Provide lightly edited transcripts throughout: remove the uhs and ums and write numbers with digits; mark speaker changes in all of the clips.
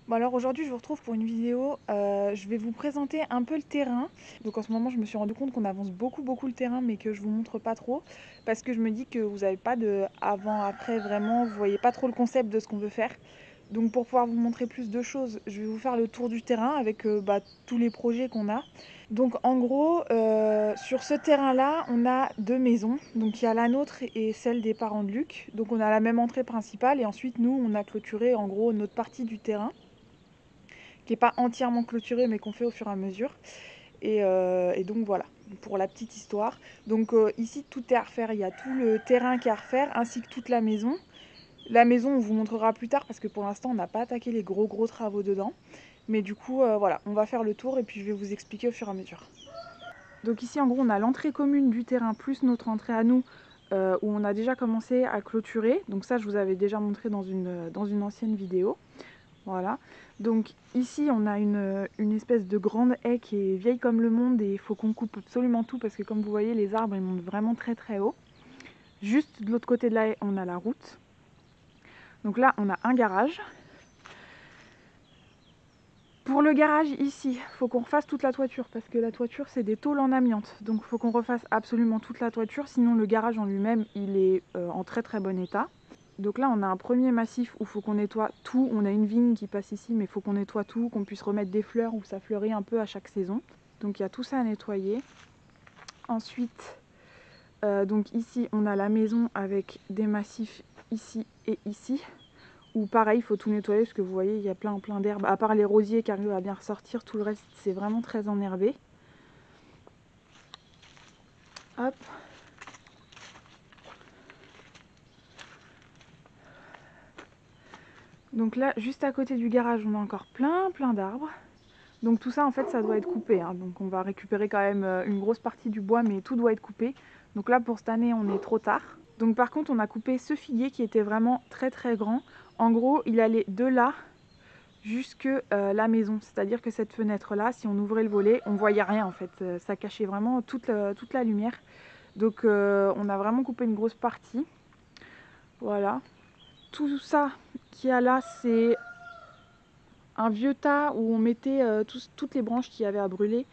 Speaker 1: Bon alors aujourd'hui je vous retrouve pour une vidéo, je vais vous présenter un peu le terrain. Donc en ce moment je me suis rendu compte qu'on avance beaucoup le terrain mais que je vous montre pas trop parce que je me dis que vous n'avez pas de avant-après vraiment, vous voyez pas trop le concept de ce qu'on veut faire. Donc pour pouvoir vous montrer plus de choses, je vais vous faire le tour du terrain avec tous les projets qu'on a. Donc en gros, sur ce terrain-là, on a deux maisons. Donc il y a la nôtre et celle des parents de Luc. Donc on a la même entrée principale et ensuite nous, on a clôturé en gros notre partie du terrain qui n'est pas entièrement clôturée mais qu'on fait au fur et à mesure. Et donc voilà, pour la petite histoire. Donc ici, tout est à refaire. Il y a tout le terrain qui est à refaire ainsi que toute la maison. La maison, on vous montrera plus tard parce que pour l'instant, on n'a pas attaqué les gros travaux dedans. Mais du coup, voilà, on va faire le tour et puis je vais vous expliquer au fur et à mesure. Donc ici, en gros, on a l'entrée commune du terrain plus notre entrée à nous où on a déjà commencé à clôturer. Donc ça, je vous avais déjà montré dans une ancienne vidéo. Voilà. Donc ici, on a une espèce de grande haie qui est vieille comme le monde et il faut qu'on coupe absolument tout parce que comme vous voyez, les arbres, ils montent vraiment très haut. Juste de l'autre côté de la haie, on a la route. Donc là, on a un garage. Pour le garage ici, il faut qu'on refasse toute la toiture parce que la toiture c'est des tôles en amiante. Donc il faut qu'on refasse absolument toute la toiture, sinon le garage en lui-même il est en très bon état. Donc là on a un premier massif où il faut qu'on nettoie tout. On a une vigne qui passe ici mais il faut qu'on nettoie tout, qu'on puisse remettre des fleurs où ça fleurit un peu à chaque saison. Donc il y a tout ça à nettoyer. Ensuite, donc ici on a la maison avec des massifs ici et ici. Ou pareil, il faut tout nettoyer parce que vous voyez, il y a plein d'herbes. À part les rosiers qui arrivent à bien ressortir, tout le reste, c'est vraiment très enherbé. Hop. Donc là, juste à côté du garage, on a encore plein d'arbres. Donc tout ça, en fait, ça doit être coupé. Hein. Donc on va récupérer quand même une grosse partie du bois, mais tout doit être coupé. Donc là, pour cette année, on est trop tard. Donc par contre, on a coupé ce figuier qui était vraiment très grand. En gros, il allait de là jusque la maison, c'est-à-dire que cette fenêtre là, si on ouvrait le volet, on voyait rien en fait, ça cachait vraiment toute la lumière. Donc on a vraiment coupé une grosse partie. Voilà, tout ça qu'il y a là, c'est un vieux tas où on mettait toutes les branches qu'il y avait à brûler,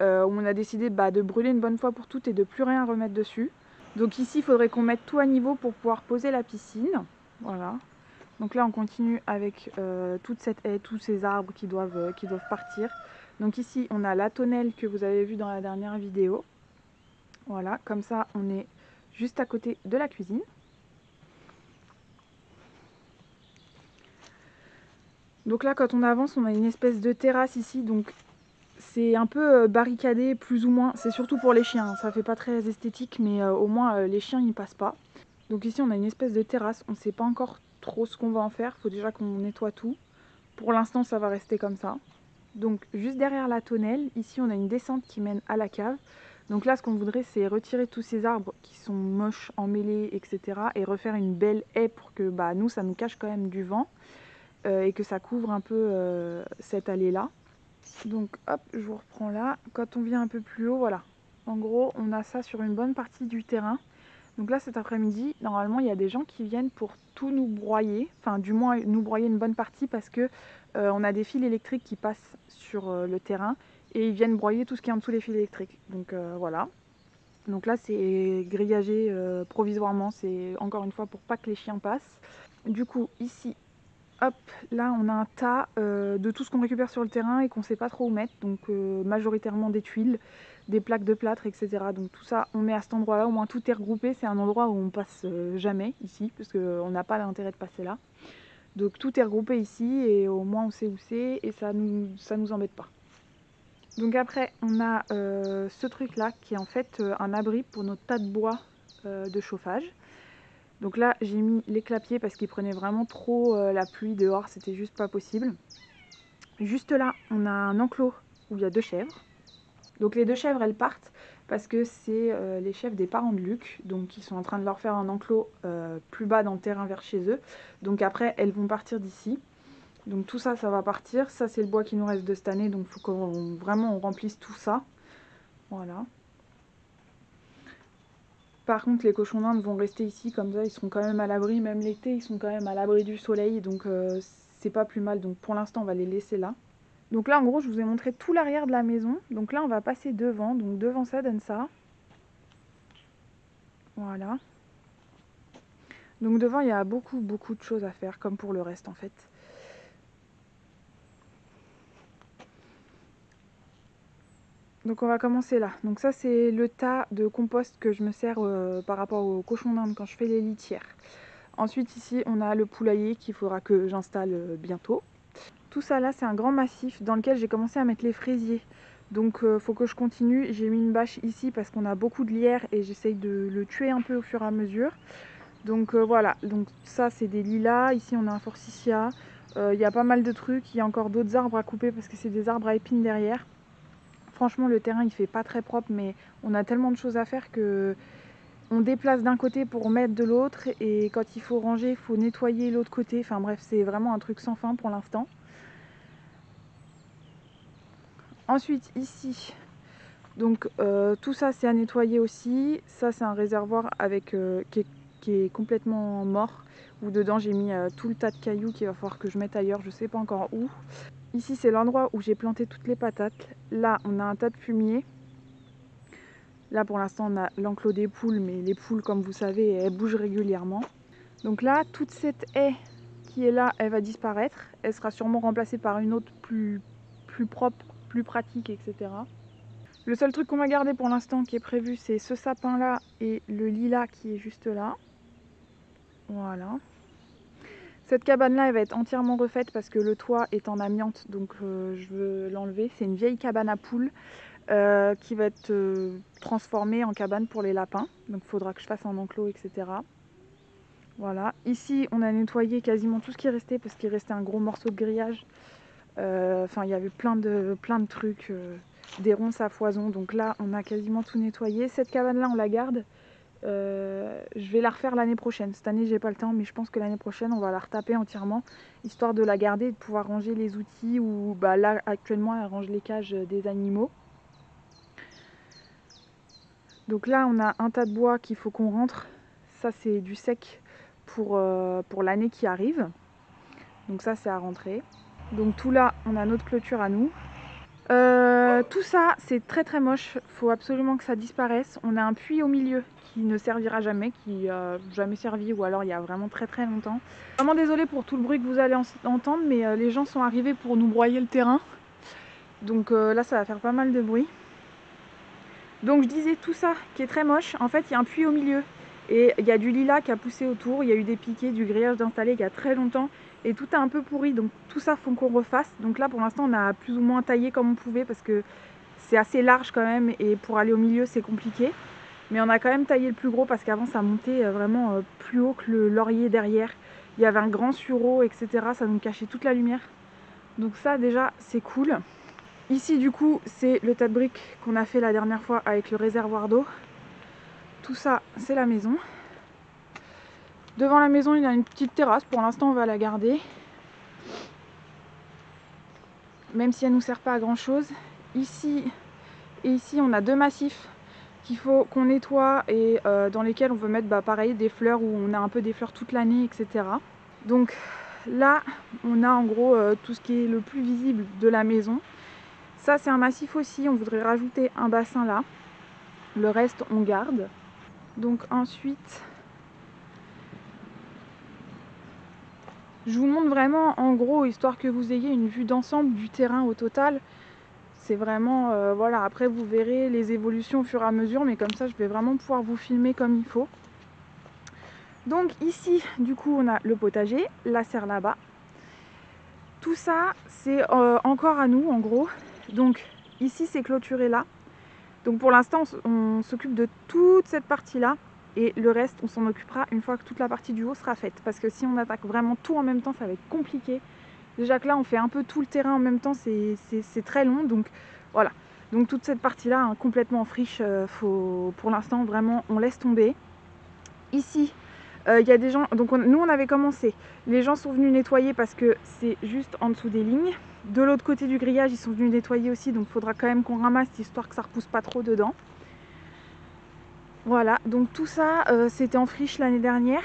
Speaker 1: où on a décidé de brûler une bonne fois pour toutes et de plus rien remettre dessus. Donc ici il faudrait qu'on mette tout à niveau pour pouvoir poser la piscine. Voilà. Donc là on continue avec toute cette haie, tous ces arbres qui doivent partir. Donc ici on a la tonnelle que vous avez vue dans la dernière vidéo. Voilà, comme ça on est juste à côté de la cuisine. Donc là quand on avance on a une espèce de terrasse ici, donc c'est un peu barricadé plus ou moins. C'est surtout pour les chiens, hein. Ça fait pas très esthétique mais au moins les chiens ils passent pas. Donc ici on a une espèce de terrasse, on ne sait pas encore trop ce qu'on va en faire, il faut déjà qu'on nettoie tout. Pour l'instant ça va rester comme ça. Donc juste derrière la tonnelle, ici on a une descente qui mène à la cave. Donc là ce qu'on voudrait c'est retirer tous ces arbres qui sont moches, emmêlés, etc. et refaire une belle haie pour que nous ça nous cache quand même du vent et que ça couvre un peu cette allée là. Donc hop, je vous reprends là. Quand on vient un peu plus haut, voilà. En gros on a ça sur une bonne partie du terrain. Donc là cet après-midi, normalement il y a des gens qui viennent pour tout nous broyer, enfin du moins nous broyer une bonne partie parce que on a des fils électriques qui passent sur le terrain et ils viennent broyer tout ce qui est en dessous des fils électriques. Donc voilà. Donc là c'est grillagé provisoirement, c'est encore une fois pour pas que les chiens passent. Du coup ici, hop, là on a un tas de tout ce qu'on récupère sur le terrain et qu'on sait pas trop où mettre, donc majoritairement des tuiles, des plaques de plâtre, etc. Donc tout ça on met à cet endroit là, au moins tout est regroupé, c'est un endroit où on passe jamais ici, parce qu'on n'a pas l'intérêt de passer là. Donc tout est regroupé ici et au moins on sait où c'est et ça nous embête pas. Donc après on a ce truc là qui est en fait un abri pour notre tas de bois de chauffage. Donc là j'ai mis les clapiers parce qu'ils prenaient vraiment trop la pluie dehors, c'était juste pas possible. Juste là on a un enclos où il y a deux chèvres. Donc les deux chèvres elles partent parce que c'est les chèvres des parents de Luc, donc ils sont en train de leur faire un enclos plus bas dans le terrain vers chez eux. Donc après elles vont partir d'ici. Donc tout ça, ça va partir. Ça c'est le bois qui nous reste de cette année, donc il faut qu'on vraiment on remplisse tout ça. Voilà. Par contre les cochons d'Inde vont rester ici, comme ça ils seront quand même à l'abri, même l'été ils sont quand même à l'abri du soleil, donc c'est pas plus mal. Donc pour l'instant, on va les laisser là. Donc là, en gros, je vous ai montré tout l'arrière de la maison. Donc là, on va passer devant. Donc devant, ça donne ça. Voilà. Donc devant, il y a beaucoup de choses à faire, comme pour le reste en fait. Donc on va commencer là. Donc ça, c'est le tas de compost que je me sers par rapport aux cochons d'Inde quand je fais les litières. Ensuite, ici, on a le poulailler qu'il faudra que j'installe bientôt. Tout ça là, c'est un grand massif dans lequel j'ai commencé à mettre les fraisiers. Donc faut que je continue. J'ai mis une bâche ici parce qu'on a beaucoup de lierre et j'essaye de le tuer un peu au fur et à mesure. Donc voilà, donc ça c'est des lilas. Ici on a un forsythia. Il y a pas mal de trucs. Il y a encore d'autres arbres à couper parce que c'est des arbres à épines derrière. Franchement, le terrain il fait pas très propre, mais on a tellement de choses à faire que on déplace d'un côté pour mettre de l'autre, et quand il faut ranger, il faut nettoyer l'autre côté. Enfin bref, c'est vraiment un truc sans fin pour l'instant. Ensuite ici, donc tout ça c'est à nettoyer aussi. Ça c'est un réservoir avec qui est complètement mort, où dedans j'ai mis tout le tas de cailloux qu'il va falloir que je mette ailleurs, je sais pas encore où. Ici c'est l'endroit où j'ai planté toutes les patates. Là on a un tas de fumier. Là pour l'instant on a l'enclos des poules, mais les poules comme vous savez elles bougent régulièrement. Donc là toute cette haie qui est là, elle va disparaître. Elle sera sûrement remplacée par une autre plus propre, plus pratique, etc. Le seul truc qu'on va garder pour l'instant qui est prévu, c'est ce sapin là et le lilas qui est juste là. Voilà. Cette cabane là, elle va être entièrement refaite parce que le toit est en amiante, donc je veux l'enlever. C'est une vieille cabane à poules qui va être transformée en cabane pour les lapins. Donc il faudra que je fasse un enclos, etc. Voilà. Ici, on a nettoyé quasiment tout ce qui restait parce qu'il restait un gros morceau de grillage. Enfin, il y avait plein de trucs, des ronces à foison. Donc là, on a quasiment tout nettoyé. Cette cabane-là, on la garde. Je vais la refaire l'année prochaine. Cette année, j'ai pas le temps, mais je pense que l'année prochaine, on va la retaper entièrement, histoire de la garder et de pouvoir ranger les outils. Ou bah là, actuellement, elle range les cages des animaux. Donc là, on a un tas de bois qu'il faut qu'on rentre. Ça, c'est du sec pour l'année qui arrive. Donc ça, c'est à rentrer. Donc tout là, on a notre clôture à nous. Tout ça, c'est très moche. Faut absolument que ça disparaisse. On a un puits au milieu qui ne servira jamais, qui n'a jamais servi, ou alors il y a vraiment très longtemps. Vraiment désolée pour tout le bruit que vous allez entendre, mais les gens sont arrivés pour nous broyer le terrain. Donc là, ça va faire pas mal de bruit. Donc je disais tout ça qui est très moche. En fait, il y a un puits au milieu. Et il y a du lilas qui a poussé autour. Il y a eu des piquets, du grillage d'installer il y a très longtemps. Et tout est un peu pourri. Donc tout ça, faut qu'on refasse. Donc là, pour l'instant, on a plus ou moins taillé comme on pouvait parce que c'est assez large quand même. Et pour aller au milieu, c'est compliqué. Mais on a quand même taillé le plus gros parce qu'avant, ça montait vraiment plus haut que le laurier derrière. Il y avait un grand sureau, etc. Ça nous cachait toute la lumière. Donc ça, déjà, c'est cool. Ici du coup c'est le tas de briques qu'on a fait la dernière fois avec le réservoir d'eau. Tout ça c'est la maison. Devant la maison il y a une petite terrasse, pour l'instant on va la garder. Même si elle ne nous sert pas à grand chose. Ici et ici on a deux massifs qu'il faut qu'on nettoie et dans lesquels on veut mettre pareil des fleurs, où on a un peu des fleurs toute l'année, etc. Donc là on a en gros tout ce qui est le plus visible de la maison. Ça c'est un massif aussi, on voudrait rajouter un bassin là. Le reste on garde. Donc ensuite, je vous montre vraiment en gros, histoire que vous ayez une vue d'ensemble du terrain au total. C'est vraiment, voilà, après vous verrez les évolutions au fur et à mesure, mais comme ça je vais vraiment pouvoir vous filmer comme il faut. Donc ici, du coup, on a le potager, la serre là-bas. Tout ça, c'est encore à nous en gros. Donc ici, c'est clôturé là. Donc pour l'instant, on s'occupe de toute cette partie-là. Et le reste, on s'en occupera une fois que toute la partie du haut sera faite. Parce que si on attaque vraiment tout en même temps, ça va être compliqué. Déjà que là, on fait un peu tout le terrain en même temps, c'est très long. Donc voilà. Donc toute cette partie-là, hein, complètement en friche, pour l'instant, vraiment, on laisse tomber. Ici, il y a des gens... Donc nous, on avait commencé. Les gens sont venus nettoyer parce que c'est juste en dessous des lignes. De l'autre côté du grillage, ils sont venus nettoyer aussi. Donc il faudra quand même qu'on ramasse, histoire que ça ne repousse pas trop dedans. Voilà, donc tout ça c'était en friche l'année dernière.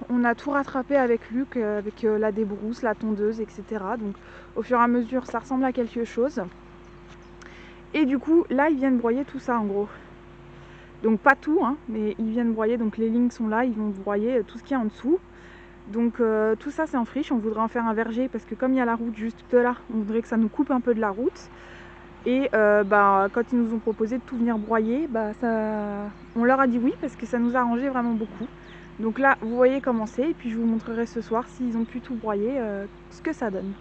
Speaker 1: on a tout rattrapé avec Luc, avec la débrousse, la tondeuse, etc. Donc au fur et à mesure ça ressemble à quelque chose. Et du coup là ils viennent broyer tout ça en gros. Donc pas tout, hein, mais ils viennent broyer, donc les lignes sont là, ils vont broyer tout ce qu'il y a en dessous. Donc tout ça c'est en friche, on voudrait en faire un verger parce que comme il y a la route juste là, on voudrait que ça nous coupe un peu de la route. Et quand ils nous ont proposé de tout venir broyer, on leur a dit oui parce que ça nous a arrangé vraiment beaucoup. Donc là vous voyez comment c'est et puis je vous montrerai ce soir s'ils ont pu tout broyer, ce que ça donne.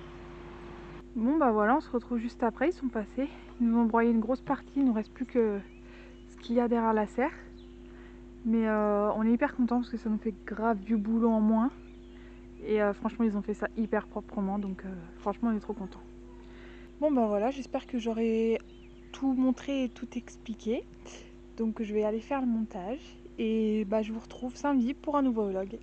Speaker 1: Bon bah voilà, on se retrouve juste après, ils sont passés, ils nous ont broyé une grosse partie, il ne nous reste plus que ce qu'il y a derrière la serre. Mais on est hyper contents parce que ça nous fait grave du boulot en moins. Et franchement ils ont fait ça hyper proprement, donc franchement on est trop contents. Bon bah voilà, j'espère que j'aurai tout montré et tout expliqué. Donc je vais aller faire le montage et je vous retrouve samedi pour un nouveau vlog.